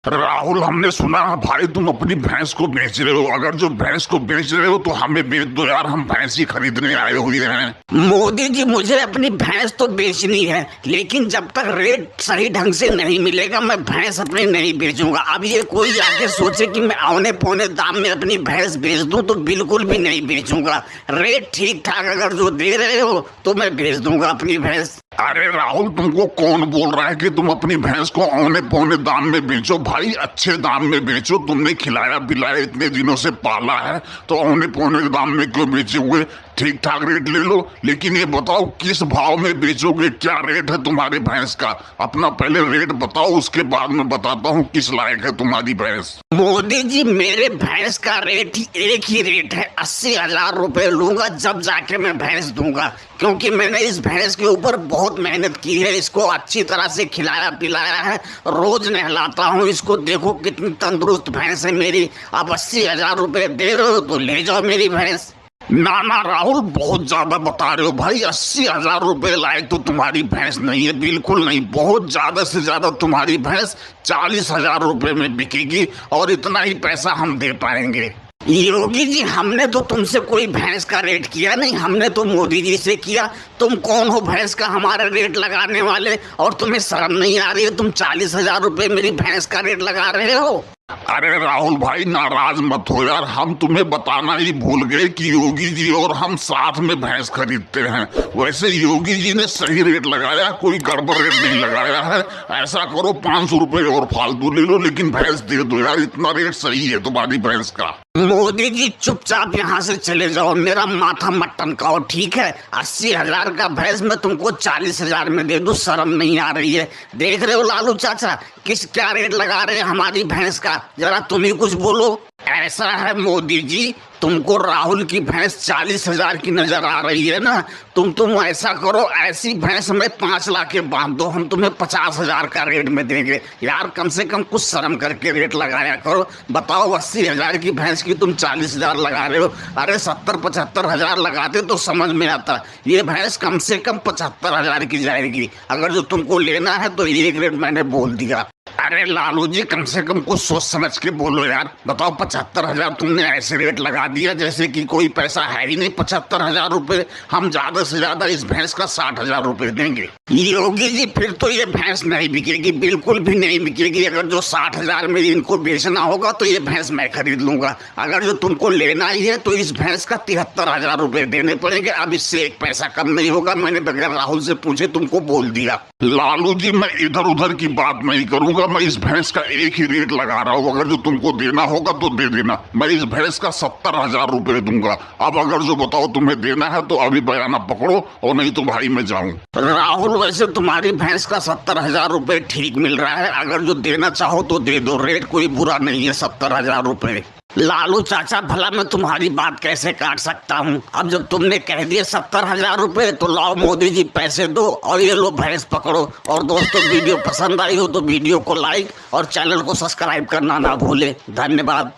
राहुल, हमने सुना भाई तुम अपनी भैंस को बेच रहे हो। अगर जो भैंस को बेच रहे हो तो हमें बेच दो यार, हम भैंस ही खरीदने आए हुए हैं। मोदी जी, मुझे अपनी भैंस तो बेचनी है, लेकिन जब तक रेट सही ढंग से नहीं मिलेगा मैं भैंस अपनी नहीं बेचूंगा। अब ये कोई आके सोचे कि मैं औने पौने दाम में अपनी भैंस बेच दूं तो बिल्कुल भी नहीं बेचूंगा। रेट ठीक ठाक अगर जो दे रहे हो तो मैं बेच दूंगा अपनी भैंस। अरे राहुल, तुमको कौन बोल रहा है कि तुम अपनी भैंस को औने पौने दाम में बेचो? भाई अच्छे दाम में बेचो। तुमने खिलाया पिलाया इतने दिनों से पाला है तो औने पौने दाम में क्यों बेचोगे? ठीक ठाक रेट ले लो, लेकिन ये बताओ किस भाव में बेचोगे? क्या रेट है तुम्हारी भैंस का? अपना पहले रेट बताओ, उसके बाद मैं बताता हूँ किस लायक है तुम्हारी भैंस। मोदी जी, मेरे भैंस का रेट ही एक ही रेट है, 80,000 रुपए लूंगा जब जाके मैं भैंस दूंगा। क्योंकि मैंने इस भैंस के ऊपर बहुत मेहनत की है, इसको अच्छी तरह से खिलाया पिलाया है, रोज नहलाता हूँ इसको। देखो कितनी तंदुरुस्त भैंस है मेरी। अब 80,000 रुपए दे रहे हो तो ले जाओ मेरी भैंस। ना ना राहुल, बहुत ज्यादा बता रहे हो भाई। 80,000 रुपए लायक तो तुम्हारी भैंस नहीं है, बिल्कुल नहीं। बहुत ज्यादा से ज्यादा तुम्हारी भैंस 40,000 रुपए में बिकेगी और इतना ही पैसा हम दे पाएंगे। योगी जी, हमने तो तुमसे कोई भैंस का रेट किया नहीं, हमने तो मोदी जी से किया। तुम कौन हो भैंस का हमारा रेट लगाने वाले? और तुम्हें शर्म नहीं आ रही है? तुम 40,000 रुपए मेरी भैंस का रेट लगा रहे हो। अरे राहुल भाई, नाराज मत हो यार। हम तुम्हें बताना ही भूल गए कि योगी जी और हम साथ में भैंस खरीदते हैं। वैसे योगी जी ने सही रेट लगाया, कोई गड़बड़ रेट नहीं लगाया है। ऐसा करो 500 रुपए और फालतू ले लो, लेकिन भैंस दे दो यार। इतना रेट सही है तुम्हारी भैंस का। मोदी जी, चुपचाप यहाँ से चले जाओ, मेरा माथा मत टनकाओ, ठीक है? 80,000 का भैंस मैं तुमको 40,000 में दे दूं, शर्म नहीं आ रही है? देख रहे हो लालू चाचा क्या रेट लगा रहे हैं हमारी भैंस का? जरा तुम ही कुछ बोलो। ऐसा है मोदी जी, तुमको राहुल की भैंस 40,000 की नजर आ रही है ना? तुम ऐसा करो, ऐसी भैंस में 5 लाख के बांध दो, हम तुम्हें 50,000 का रेट में देंगे। यार कम से कम कुछ शर्म करके रेट लगाया करो। बताओ, 80,000 की भैंस की तुम 40,000 लगा रहे हो। अरे 70-75,000 लगाते तो समझ में आता। ये भैंस कम से कम 75,000 की जाएगी। अगर जो तुमको लेना है तो एक रेट मैंने बोल दिया। अरे लालू जी, कम से कम कुछ सोच समझ के बोलो यार। बताओ, 75,000 तुमने ऐसे रेट लगा दिया जैसे कि कोई पैसा है ही नहीं। 75,000 रुपए हम ज्यादा से ज्यादा इस भैंस का 60,000 रुपए देंगे। योगी जी, फिर तो ये भैंस नहीं बिकेगी, बिल्कुल भी नहीं बिकेगी। अगर जो 60,000 में इनको बेचना होगा तो ये भैंस मैं खरीद लूंगा। अगर जो तुमको लेना ही है तो इस भैंस का 73,000 रुपए देने पड़ेंगे। अब इससे एक पैसा कम नहीं होगा। मैंने बगैर राहुल से पूछे तुमको बोल दिया। लालू जी, मैं इधर उधर की बात नहीं करूंगा। मैं इस भैंस का एक ही रेट लगा रहा हूँ। अगर जो तुमको देना होगा तो दे देना। मैं इस भैंस का 70,000 रुपए दूंगा। अब अगर जो बताओ तुम्हें देना है तो अभी बयाना पकड़ो, और नहीं तो भाई मैं जाऊं। राहुल, वैसे तुम्हारी भैंस का 70,000 रुपए ठीक मिल रहा है। अगर जो देना चाहो तो दे दो, रेट कोई बुरा नहीं है, 70,000 रुपए। लालू चाचा, भला मैं तुम्हारी बात कैसे काट सकता हूँ? अब जब तुमने कह दिए 70,000 रुपए तो लाओ मोदी जी, पैसे दो और ये लो भैंस पकड़ो। और दोस्तों, वीडियो पसंद आई हो तो वीडियो को लाइक और चैनल को सब्सक्राइब करना ना भूले। धन्यवाद।